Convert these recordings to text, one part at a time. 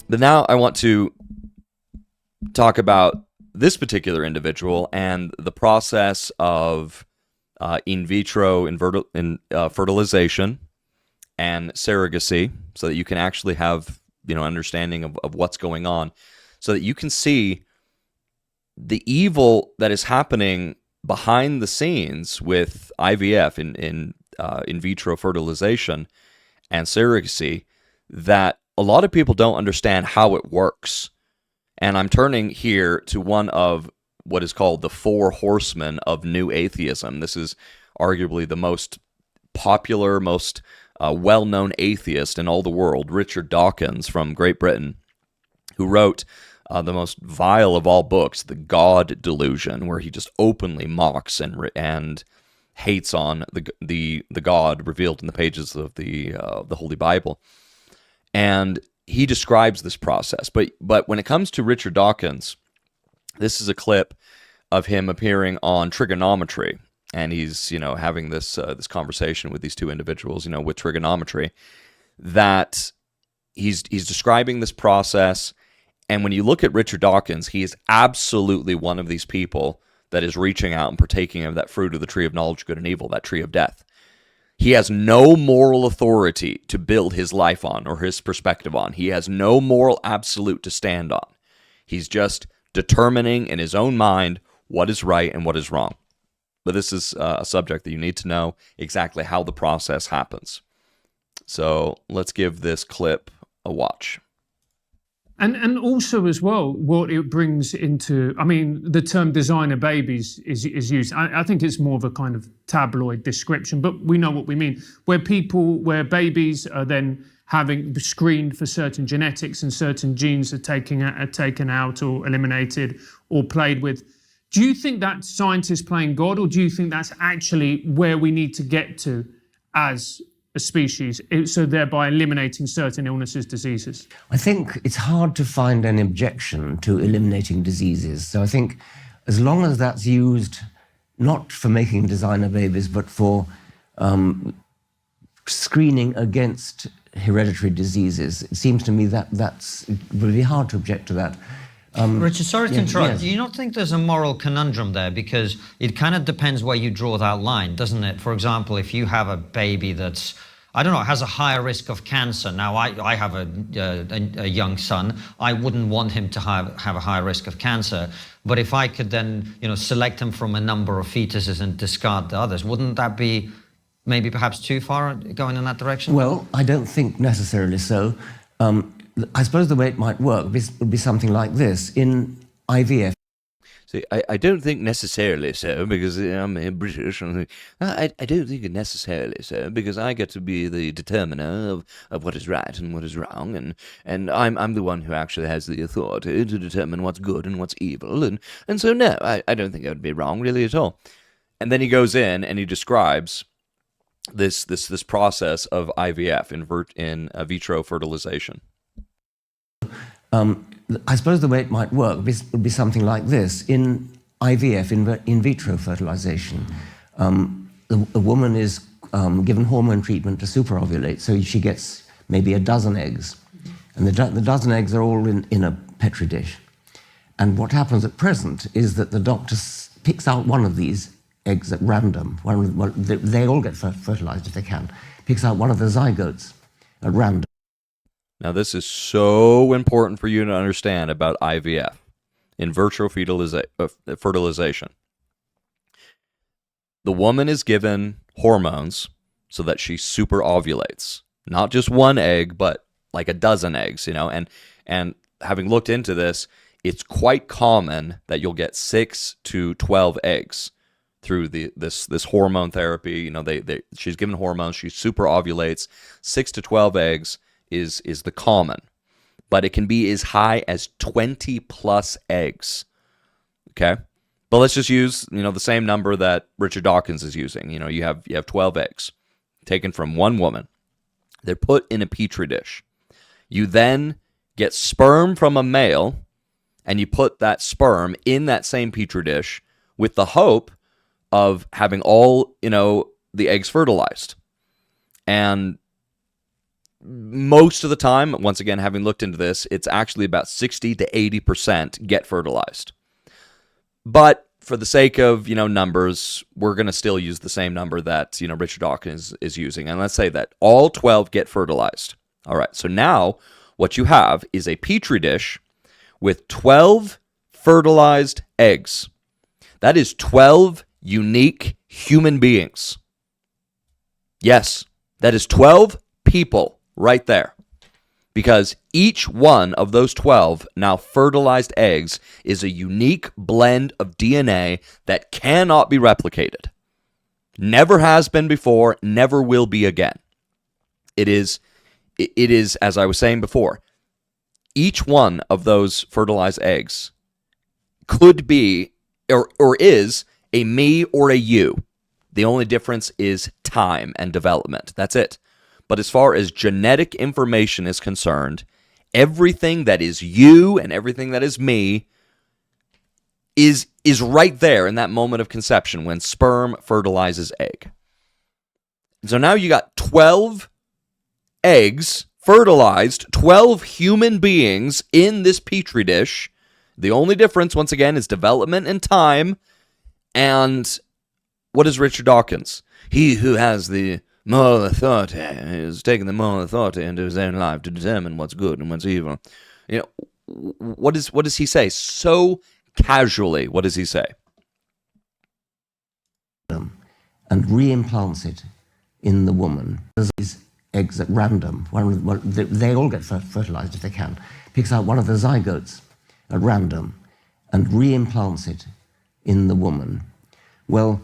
But now I want to talk about this particular individual and the process of in vitro fertilization and surrogacy, so that you can actually have understanding of what's going on, so that you can see the evil that is happening behind the scenes with IVF in vitro fertilization and surrogacy, that a lot of people don't understand how it works. And I'm turning here to one of what is called the four horsemen of new atheism. This is arguably the most popular, most well-known atheist in all the world, Richard Dawkins from Great Britain, who wrote the most vile of all books, The God Delusion, where he just openly mocks and hates on the God revealed in the pages of the Holy Bible. And he describes this process. But when it comes to Richard Dawkins, this is a clip of him appearing on trigonometry, and he's having this conversation with these two individuals, with trigonometry, that he's describing this process. And when you look at Richard Dawkins, he is absolutely one of these people that is reaching out and partaking of that fruit of the tree of knowledge of good and evil, that tree of death. He has no moral authority to build his life on or his perspective on. He has no moral absolute to stand on. He's just determining in his own mind what is right and what is wrong. But this is a subject that you need to know exactly how the process happens. So let's give this clip a watch. And also as well, what it brings into, the term designer babies is used. I think it's more of a kind of tabloid description, but we know what we mean. Where babies are then having screened for certain genetics and certain genes are taken out or eliminated or played with. Do you think that scientists playing God, or do you think that's actually where we need to get to as a species, so thereby eliminating certain illnesses, diseases? I think it's hard to find an objection to eliminating diseases. So I think as long as that's used not for making designer babies, but for screening against hereditary diseases, it seems to me that's really hard to object to that. Richard, sorry to interrupt. Yes. Do you not think there's a moral conundrum there? Because it kind of depends where you draw that line, doesn't it? For example, if you have a baby that's, has a higher risk of cancer. Now, I have a young son. I wouldn't want him to have a higher risk of cancer. But if I could then, select him from a number of fetuses and discard the others, wouldn't that be maybe perhaps too far going in that direction? Well, I don't think necessarily so. I suppose the way it might work would be something like this. In IVF... See, I don't think necessarily so, because I'm British. I don't think it necessarily so, because I get to be the determiner of what is right and what is wrong, and I'm the one who actually has the authority to determine what's good and what's evil, and so no, I don't think it would be wrong really at all. And then he goes in and he describes this process of IVF, in vitro fertilization. I suppose the way it might work would be something like this. In IVF, in vitro fertilization, a woman is given hormone treatment to superovulate, so she gets maybe a dozen eggs. And the dozen eggs are all in a Petri dish. And what happens at present is that the doctor picks out one of these eggs at random. They all get fertilized if they can. Picks out one of the zygotes at random. Now, this is so important for you to understand about IVF, in vitro fertilization. The woman is given hormones so that she super ovulates. Not just one egg, but like a dozen eggs, and having looked into this, it's quite common that you'll get 6 to 12 eggs through this hormone therapy. She's given hormones, she super ovulates. 6 to 12 eggs is the common, but it can be as high as 20 plus eggs. Okay, but let's just use the same number that Richard Dawkins is using. You have 12 eggs taken from one woman. They're put in a petri dish. You then get sperm from a male, and you put that sperm in that same petri dish with the hope of having all the eggs fertilized. And most of the time, once again, having looked into this, it's actually about 60 to 80% get fertilized. But for the sake of, numbers, we're going to still use the same number that, Richard Dawkins is using. And let's say that all 12 get fertilized. All right, so now what you have is a petri dish with 12 fertilized eggs. That is 12 unique human beings. Yes, that is 12 people right there. Because each one of those 12 now fertilized eggs is a unique blend of DNA that cannot be replicated. Never has been before, never will be again. It is, as I was saying before, each one of those fertilized eggs could be or is a me or a you. The only difference is time and development. That's it. But as far as genetic information is concerned, everything that is you and everything that is me is right there in that moment of conception when sperm fertilizes egg. So now you got 12 eggs fertilized, 12 human beings in this petri dish. The only difference, once again, is development and time. And what is Richard Dawkins? He who has the moral authority is taking the moral authority into his own life to determine what's good and what's evil. What does he say? So casually, what does he say? And reimplants it in the woman. There's these eggs at random. They all get fertilized if they can. Picks out one of the zygotes at random and reimplants it in the woman. Well,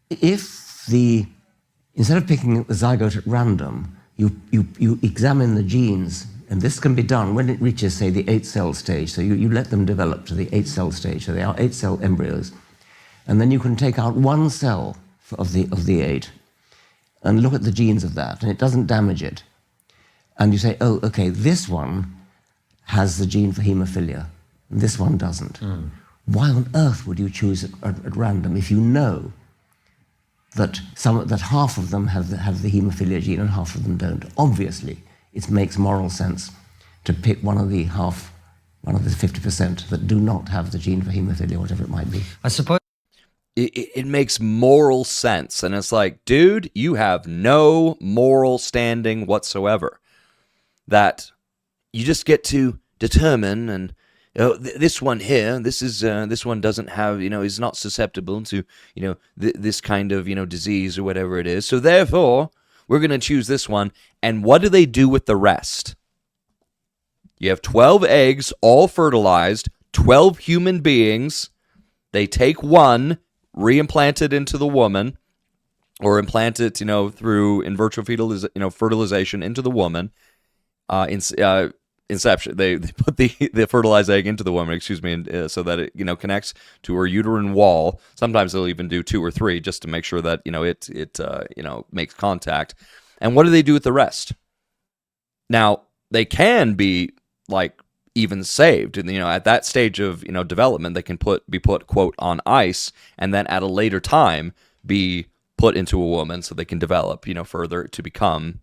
instead of picking the zygote at random, you examine the genes, and this can be done when it reaches, say, the 8-cell stage. So you let them develop to the 8-cell stage. So they are 8-cell embryos. And then you can take out one cell of the 8 and look at the genes of that, and it doesn't damage it. And you say, oh, okay, this one has the gene for hemophilia, and this one doesn't. Why on earth would you choose at random if you know that half of them have the hemophilia gene and half of them don't? Obviously, it makes moral sense to pick one of the 50% that do not have the gene for hemophilia, whatever it might be. I suppose it makes moral sense. And it's like, dude, you have no moral standing whatsoever. That you just get to determine, and this one here, this one doesn't have, is not susceptible to, this kind of, disease or whatever it is. So therefore, we're going to choose this one. And what do they do with the rest? You have 12 eggs, all fertilized, 12 human beings. They take one, reimplant it into the woman, or implant it, through in vitro fertilization into the woman. Inception. They put the fertilized egg into the woman, so that it connects to her uterine wall. Sometimes they'll even do 2 or 3 just to make sure that it makes contact. And what do they do with the rest? Now they can be even saved, and at that stage of development, they can be put quote on ice, and then at a later time be put into a woman so they can develop further to become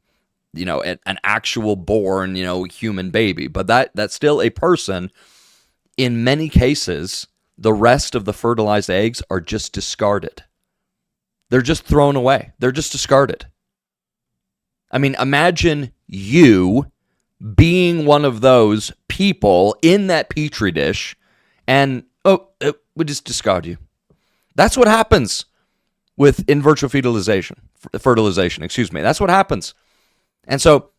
an actual born, human baby. But that's still a person. In many cases, the rest of the fertilized eggs are just discarded. They're just thrown away. They're just discarded. I mean, imagine you being one of those people in that petri dish, and we just discard you. That's what happens with in vitro fertilization. That's what happens. And so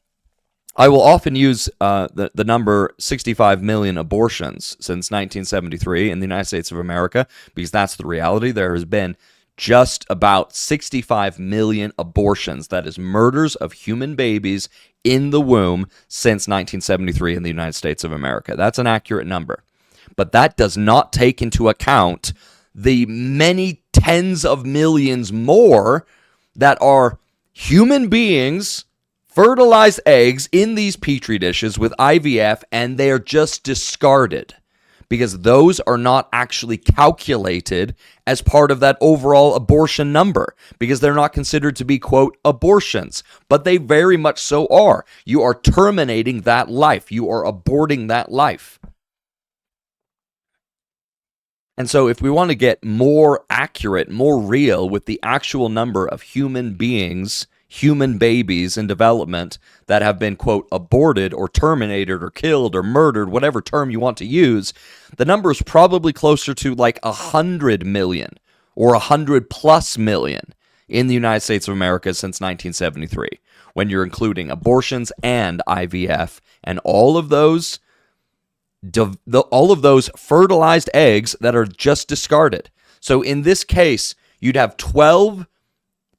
I will often use the number 65 million abortions since 1973 in the United States of America, because that's the reality. There has been just about 65 million abortions, that is murders of human babies in the womb, since 1973 in the United States of America. That's an accurate number. But that does not take into account the many tens of millions more that are human beings, fertilized eggs in these petri dishes with IVF, and they are just discarded because those are not actually calculated as part of that overall abortion number, because they're not considered to be, quote, abortions, but they very much so are. You are terminating that life. You are aborting that life. And so if we want to get more accurate, more real with the actual number of human beings, human babies in development that have been, quote, aborted or terminated or killed or murdered, whatever term you want to use, the number is probably closer to like 100 million or 100 plus million in the United States of America since 1973, when you're including abortions and IVF and all of those fertilized eggs that are just discarded. So in this case, you'd have 12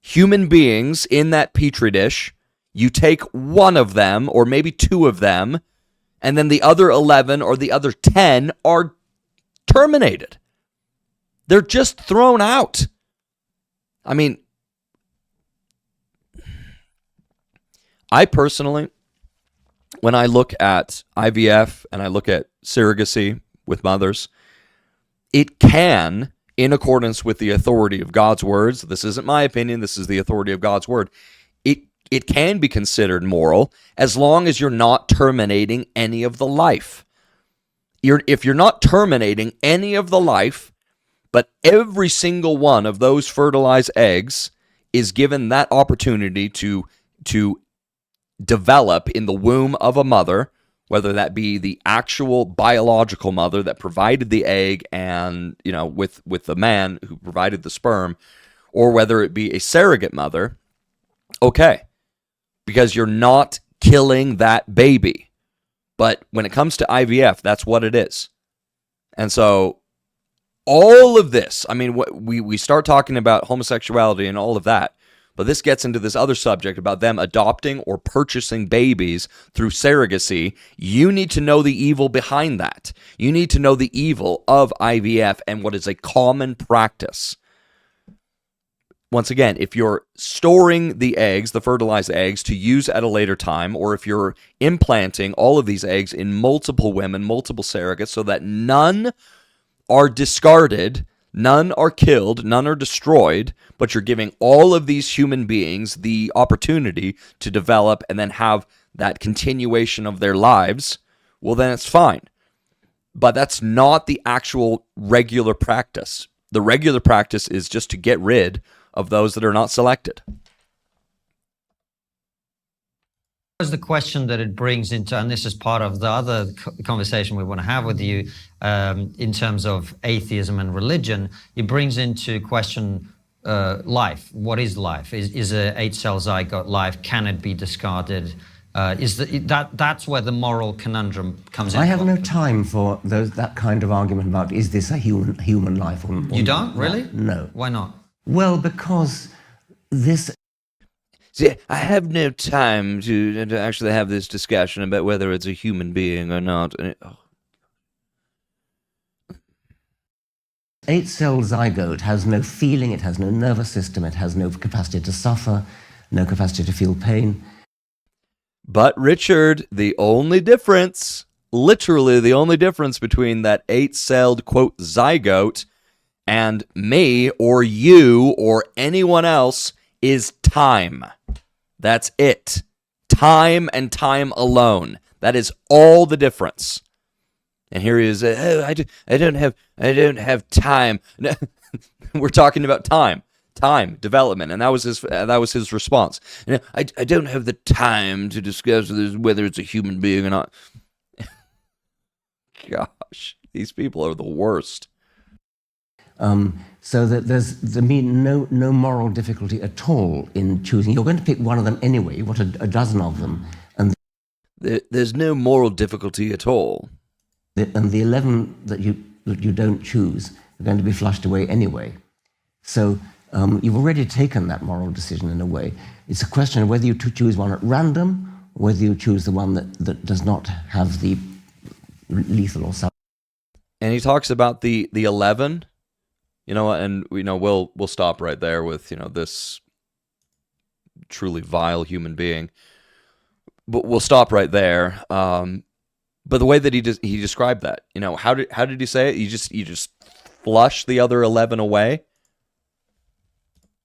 human beings in that petri dish. You take one of them, or maybe two of them, and then the other 11 or the other 10 are terminated. They're just thrown out. I mean, I personally, when I look at IVF and I look at surrogacy with mothers, it can, in accordance with the authority of God's words, this isn't my opinion, this is the authority of God's word, it can be considered moral as long as you're not terminating any of the life. If you're not terminating any of the life, but every single one of those fertilized eggs is given that opportunity to develop in the womb of a mother, whether that be the actual biological mother that provided the egg and, with the man who provided the sperm, or whether it be a surrogate mother, okay, because you're not killing that baby. But when it comes to IVF, that's what it is. And so all of this, I mean, we start talking about homosexuality and all of that, but this gets into this other subject about them adopting or purchasing babies through surrogacy. You need to know the evil behind that. You need to know the evil of IVF and what is a common practice. Once again, if you're storing the eggs, the fertilized eggs, to use at a later time, or if you're implanting all of these eggs in multiple women, multiple surrogates, so that none are discarded, none are killed, none are destroyed, but you're giving all of these human beings the opportunity to develop and then have that continuation of their lives, well, then it's fine. But that's not the actual regular practice. The regular practice is just to get rid of those that are not selected. The question that it brings into, and this is part of the other conversation we want to have with you in terms of atheism and religion, it brings into question life. What is life? Is a 8-cell zygote life? Can it be discarded? That's where the moral conundrum comes in. I have no time for that kind of argument about is this a human life or you don't really? No. Why not? Well, because this. See, I have no time to actually have this discussion about whether it's a human being or not. 8-cell zygote has no feeling, it has no nervous system, it has no capacity to suffer, no capacity to feel pain. But Richard, the only difference, literally the only difference between that 8-celled, quote, zygote and me or you or anyone else is time. That's it. Time and time alone. That is all the difference. And here he is. Oh, I don't have time. We're talking about time, development, and that was his response. I don't have the time to discuss whether it's a human being or not. Gosh, these people are the worst. So that there's no moral difficulty at all in choosing. You're going to pick one of them anyway. You've got a dozen of them, and there's no moral difficulty at all. And the 11 that you don't choose are going to be flushed away anyway. So you've already taken that moral decision in a way. It's a question of whether you choose one at random, or whether you choose the one that does not have the lethal or sub. And he talks about the 11. And we'll stop right there with this truly vile human being. But we'll stop right there. But the way that he described that, how did he say it? You just flush the other 11 away.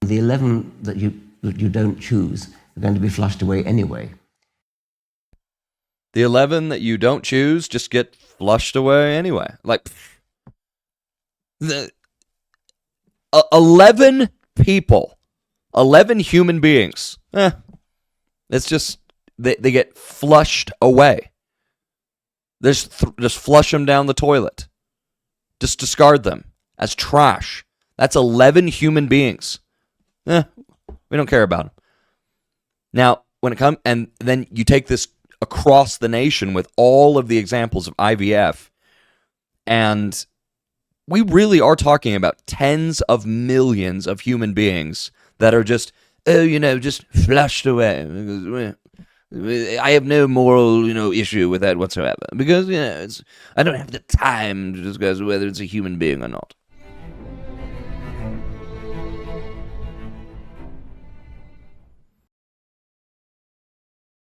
The 11 that you don't choose are going to be flushed away anyway. The 11 that you don't choose just get flushed away anyway. Like, the 11 people, 11 human beings. It's just they get flushed away. Just flush them down the toilet. Just discard them as trash. That's 11 human beings. We don't care about them. Now, when it comes, and then you take this across the nation with all of the examples of IVF, and we really are talking about tens of millions of human beings that are just, just flushed away. I have no moral, issue with that whatsoever, because I don't have the time to discuss whether it's a human being or not.